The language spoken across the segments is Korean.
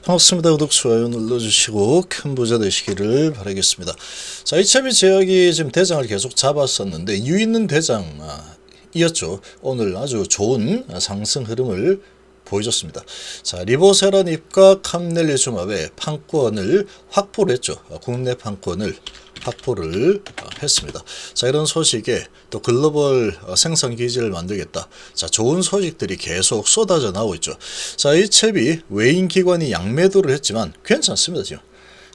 반갑습니다. 구독, 좋아요 눌러주시고 큰 부자 되시기를 바라겠습니다. 자, HIV 제약이 지금 대장을 계속 잡았었는데 유있는 대장이었죠. 오늘 아주 좋은 상승 흐름을 보여줬습니다. 자, 리보세라닙과 캄넬리주맙의 판권을 확보를 했죠. 국내 판권을 확보를 했습니다. 자, 이런 소식에 또 글로벌 생산 기지를 만들겠다. 자, 좋은 소식들이 계속 쏟아져 나오고 있죠. 자, 이 챕이 외인 기관이 양매도를 했지만 괜찮습니다. 지금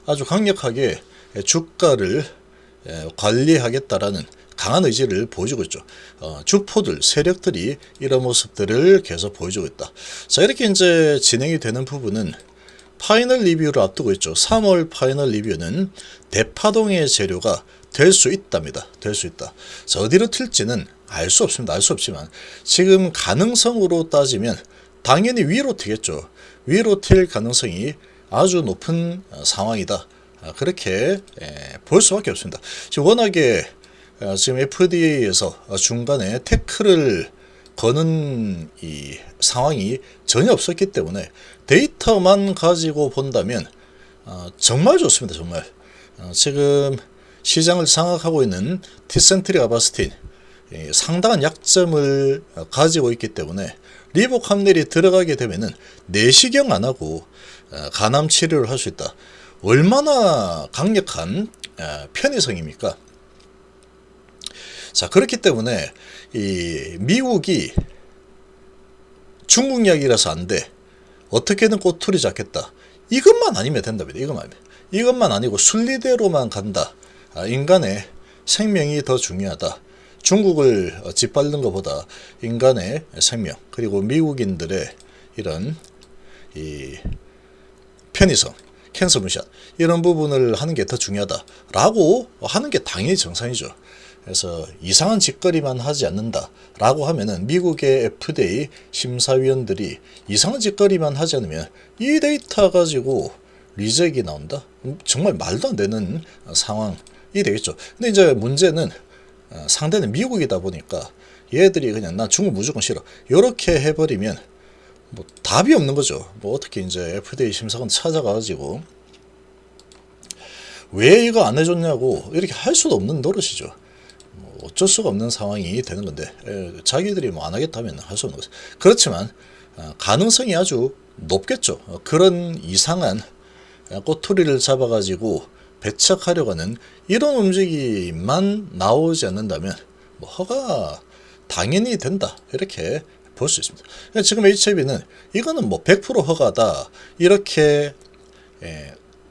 아주 강력하게 주가를 관리하겠다라는 강한 의지를 보여주고 있죠. 주포들, 세력들이 이런 모습들을 계속 보여주고 있다. 자, 이렇게 이제 진행이 되는 부분은 파이널 리뷰를 앞두고 있죠. 3월 파이널 리뷰는 대파동의 재료가 될 수 있답니다. 될 수 있다. 자, 어디로 튈지는 알 수 없습니다. 알 수 없지만 지금 가능성으로 따지면 당연히 위로 튀겠죠. 위로 튈 가능성이 아주 높은 상황이다. 그렇게 볼 수밖에 없습니다. 지금 워낙에 지금 FDA에서 중간에 태클을 거는 이 상황이 전혀 없었기 때문에 데이터만 가지고 본다면 정말 좋습니다. 정말 지금 시장을 장악하고 있는 티센트리 아바스틴 상당한 약점을 가지고 있기 때문에 리보캄넬이 들어가게 되면은 내시경 안 하고 간암 치료를 할 수 있다. 얼마나 강력한 편의성입니까? 자, 그렇기 때문에 이 미국이 중국 약이라서 안 돼. 어떻게든 꼬투리 잡겠다. 이것만 아니면 된답니다. 이것만 아니고 순리대로만 간다. 인간의 생명이 더 중요하다. 중국을 짓밟는 것보다 인간의 생명 그리고 미국인들의 이런 이 편의성, 캔서 무샷 이런 부분을 하는 게 더 중요하다라고 하는 게 당연히 정상이죠. 그래서 이상한 짓거리만 하지 않는다라고 하면은 미국의 FDA 심사위원들이 이상한 짓거리만 하지 않으면 이 데이터 가지고 리젝이 나온다? 정말 말도 안 되는 상황이 되겠죠. 근데 이제 문제는 상대는 미국이다 보니까 얘들이 그냥 나 중국 무조건 싫어 이렇게 해버리면 뭐 답이 없는 거죠. 뭐 어떻게 이제 FDA 심사관 찾아가지고 왜 이거 안 해줬냐고 이렇게 할 수도 없는 노릇이죠. 어쩔 수가 없는 상황이 되는 건데 자기들이 뭐 안 하겠다면 할 수 없는 거죠. 그렇지만 가능성이 아주 높겠죠. 그런 이상한 꼬투리를 잡아가지고 배척하려고 하는 이런 움직임만 나오지 않는다면 뭐 허가 당연히 된다 이렇게 볼 수 있습니다. 지금 HIV는 이거는 뭐 100% 허가다 이렇게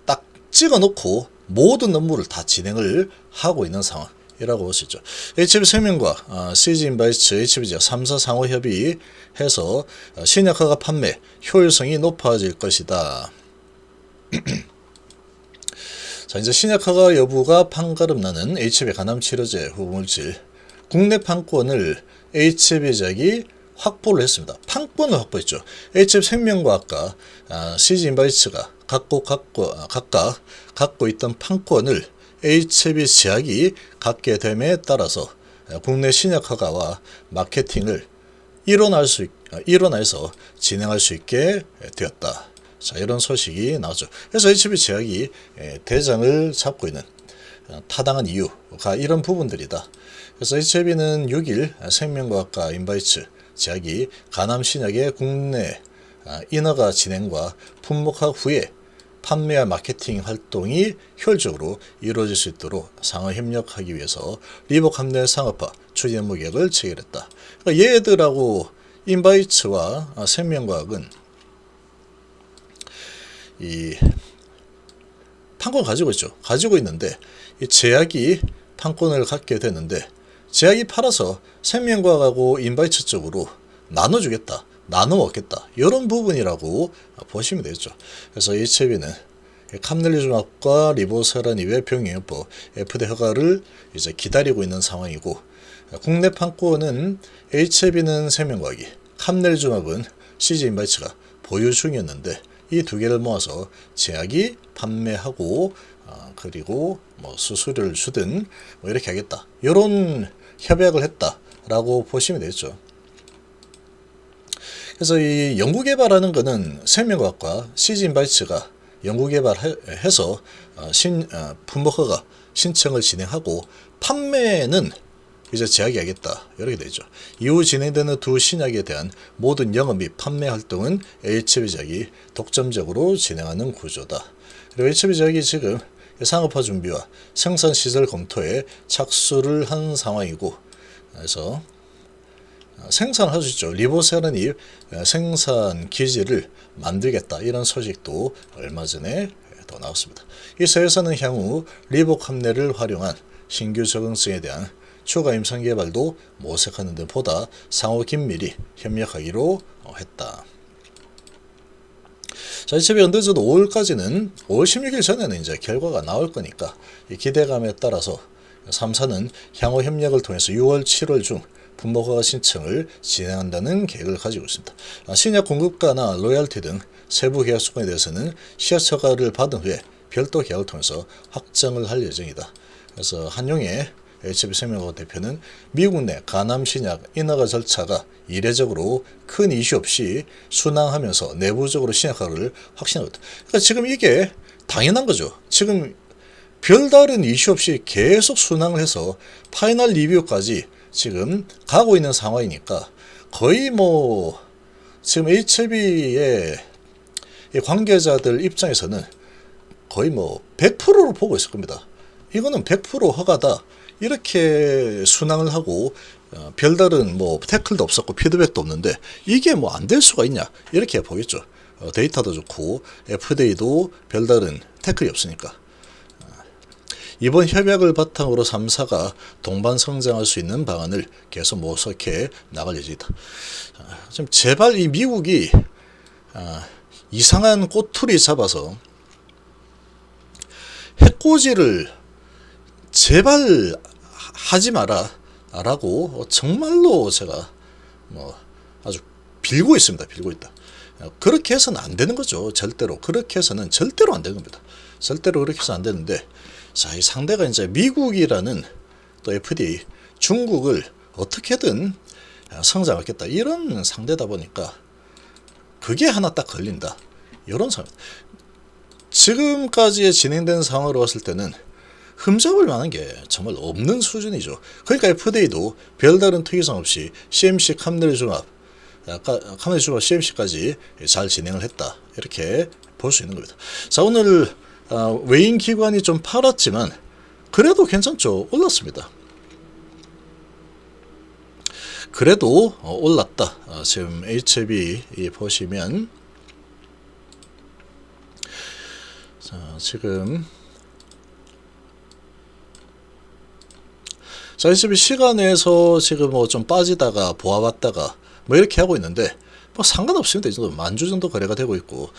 딱 찍어놓고 모든 업무를 다 진행을 하고 있는 상황이라고 볼 수 있죠. HIV생명과 CG인바이츠, HIV제약 3사 상호 협의해서 신약 허가 판매 효율성이 높아질 것이다. 자, 이제 신약 허가 여부가 판가름 나는 HIV 간암 치료제 후보물질 국내 판권을 HIV제약이 확보를 했습니다. 판권을 확보했죠. HIV생명과학과 CG인바이츠가 각각 갖고 있던 판권을 HIV제약이 갖게 됨에 따라서 국내 신약 허가와 마케팅을 일원화해서 진행할 수 있게 되었다. 자, 이런 소식이 나왔죠. 그래서 HIV제약이 대장을 잡고 있는 타당한 이유가 이런 부분들이다. 그래서 HIV는 6일 생명과학과 인바이츠 제약이 간암 신약의 국내 인허가 진행과 품목화 후에 판매와 마케팅 활동이 효율적으로 이루어질 수 있도록 상호 협력하기 위해서 리보캄넬 상업화 추진 업무 계획을 체결했다. 그러니까 얘들하고 인바이츠와 생명과학은 이 판권 가지고 있죠. 가지고 있는데 이 제약이 판권을 갖게 되는데 제약이 팔아서 생명과학하고 인바이츠 쪽으로 나눠주겠다. 나눠 먹겠다. 이런 부분이라고 보시면 되죠. 그래서 HIV는 캄넬리주맙과 리보세라닙의 병용요법 FDA 허가를 이제 기다리고 있는 상황이고 국내 판권은 HIV는 생명과학이, 캄넬리주맙은 CG인바이츠가 보유 중이었는데 이 두 개를 모아서 제약이 판매하고 그리고 뭐 수수료를 주든 뭐 이렇게 하겠다. 이런 협약을 했다라고 보시면 되죠. 그래서 이 연구개발하는 거는 생명과학과 CG인바이츠가 연구개발해서 품목허가 신청을 진행하고 판매는 이제 제약이 하겠다 이렇게 되죠. 이후 진행되는 두 신약에 대한 모든 영업 및 판매 활동은 HB제약이 독점적으로 진행하는 구조다. 그리고 HB제약이 지금 상업화 준비와 생산 시설 검토에 착수를 한 상황이고, 그래서 생산할 수 있죠. 리보세라닙 생산 기지를 만들겠다 이런 소식도 얼마 전에 또 나왔습니다. 이 세 회사는 향후 리보캄네를 활용한 신규 적응성에 대한 추가 임상 개발도 모색하는 등 보다 상호 긴밀히 협력하기로 했다. 자, 이첩이 언제저도 5월 16일 전에는 이제 결과가 나올 거니까 이 기대감에 따라서 3사는 향후 협력을 통해서 6월, 7월 중 품목허가 신청을 진행한다는 계획을 가지고 있습니다. 신약 공급가나 로열티 등 세부 계약 조건에 대해서는 시약 허가를 받은 후에 별도 계약을 통해서 확정을 할 예정이다. 그래서 한용의 HB생명과학 대표는 미국 내 가남 신약 인허가 절차가 이례적으로 큰 이슈 없이 순항하면서 내부적으로 신약허가를 확신하고 있다. 그러니까 지금 이게 당연한 거죠. 지금 별다른 이슈 없이 계속 순항을 해서 파이널 리뷰까지 지금 가고 있는 상황이니까 거의 뭐 지금 HB의 관계자들 입장에서는 거의 뭐 100%로 보고 있을 겁니다. 이거는 100% 허가다. 이렇게 순항을 하고 별다른 뭐 태클도 없었고 피드백도 없는데 이게 뭐 안 될 수가 있냐 이렇게 보겠죠. 데이터도 좋고 FDA도 별다른 태클이 없으니까. 이번 협약을 바탕으로 3사가 동반 성장할 수 있는 방안을 계속 모색해 나갈 예정이다. 좀 제발 이 미국이 이상한 꼬투리 잡아서 해코지를 제발 하지 마라 라고 정말로 제가 뭐 아주 빌고 있습니다. 빌고 있다. 그렇게 해서는 안 되는 거죠. 절대로. 그렇게 해서는 절대로 안 되는 겁니다. 절대로 그렇게 해서 안 되는데, 자, 이 상대가 이제 미국이라는 또 FDA, 중국을 어떻게든 성장하겠다 이런 상대다 보니까 그게 하나 딱 걸린다. 이런 상황. 지금까지 진행된 상황으로 봤을 때는 흠잡을 만한 게 정말 없는 수준이죠. 그러니까 FDA도 별다른 특이성 없이 CMC 캄넬 중합 CMC까지 잘 진행을 했다. 이렇게 볼 수 있는 겁니다. 자, 오늘 외인 기관이 좀 팔았지만 그래도 괜찮죠. 올랐습니다. 그래도 올랐다. 지금 HB 보시면 자, 지금 자, HB 시간에서 지금 뭐 좀 빠지다가 보아봤다가 뭐 이렇게 하고 있는데 뭐 상관없습니다. 이 정도 만주 정도 거래가 되고 있고,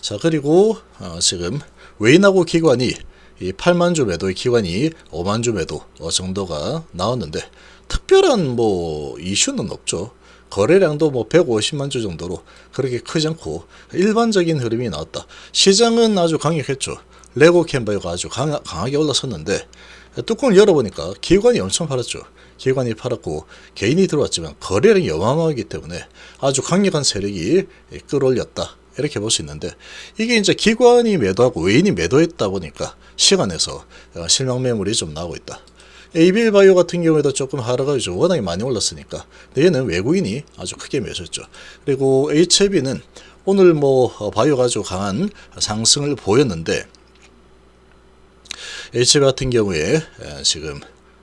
자, 그리고 지금 외인하고 기관이 이 8만 주 매도의 기관이 5만 주 매도 정도가 나왔는데 특별한 뭐 이슈는 없죠. 거래량도 뭐 150만 주 정도로 그렇게 크지 않고 일반적인 흐름이 나왔다. 시장은 아주 강력했죠. 레고 캔버가 아주 강하게 올라섰는데 뚜껑을 열어보니까 기관이 엄청 팔았죠. 기관이 팔았고 개인이 들어왔지만 거래량이 어마어마하기 때문에 아주 강력한 세력이 끌어올렸다. 이렇게 볼 수 있는데 이게 이제 기관이 매도하고 외인이 매도했다 보니까 시간에서 실명 매물이 좀 나오고 있다. 에이빌바이오 같은 경우에도 조금 하락이 좀 워낙에 많이 올랐으니까 얘는 외국인이 아주 크게 매수했죠. 그리고 HB는 오늘 뭐 바이오가 아주 강한 상승을 보였는데 HB 같은 경우에 지금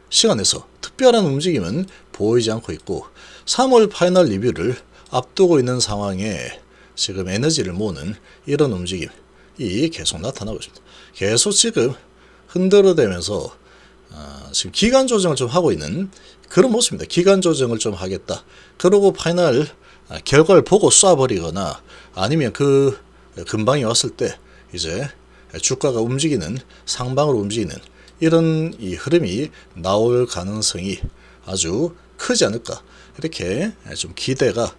시간에서 특별한 움직임은 보이지 않고 있고 3월 파이널 리뷰를 앞두고 있는 상황에 지금 에너지를 모으는 이런 움직임이 계속 나타나고 있습니다. 계속 지금 흔들어대면서 지금 기간 조정을 좀 하고 있는 그런 모습입니다. 기간 조정을 좀 하겠다. 그리고 파이널 결과를 보고 쏴버리거나 아니면 그 근방이 왔을 때 이제 주가가 움직이는 상방으로 움직이는 이런 이 흐름이 나올 가능성이 아주 크지 않을까 이렇게 좀 기대가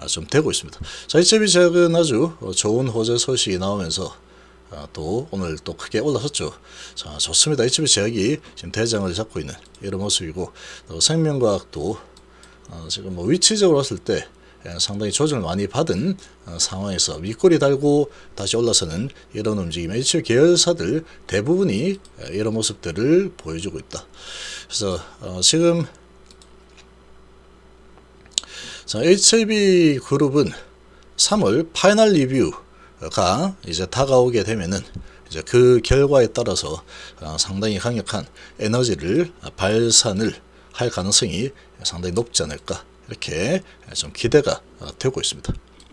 좀 되고 있습니다. 자, HB제약은 아주 좋은 호재 소식이 나오면서 또 오늘 또 크게 올라섰죠. 자, 좋습니다. HB제약이 지금 대장을 잡고 있는 이런 모습이고 또 생명과학도 지금 뭐 위치적으로 봤을 때 상당히 조정을 많이 받은 상황에서 윗꼬리 달고 다시 올라서는 이런 움직임, HB 계열사들 대부분이 이런 모습들을 보여주고 있다. 그래서 지금 자, HB 그룹은 3월 파이널 리뷰가 이제 다가오게 되면은 이제 그 결과에 따라서 상당히 강력한 에너지를 발산을 할 가능성이 상당히 높지 않을까, 이렇게 좀 기대가 되고 있습니다.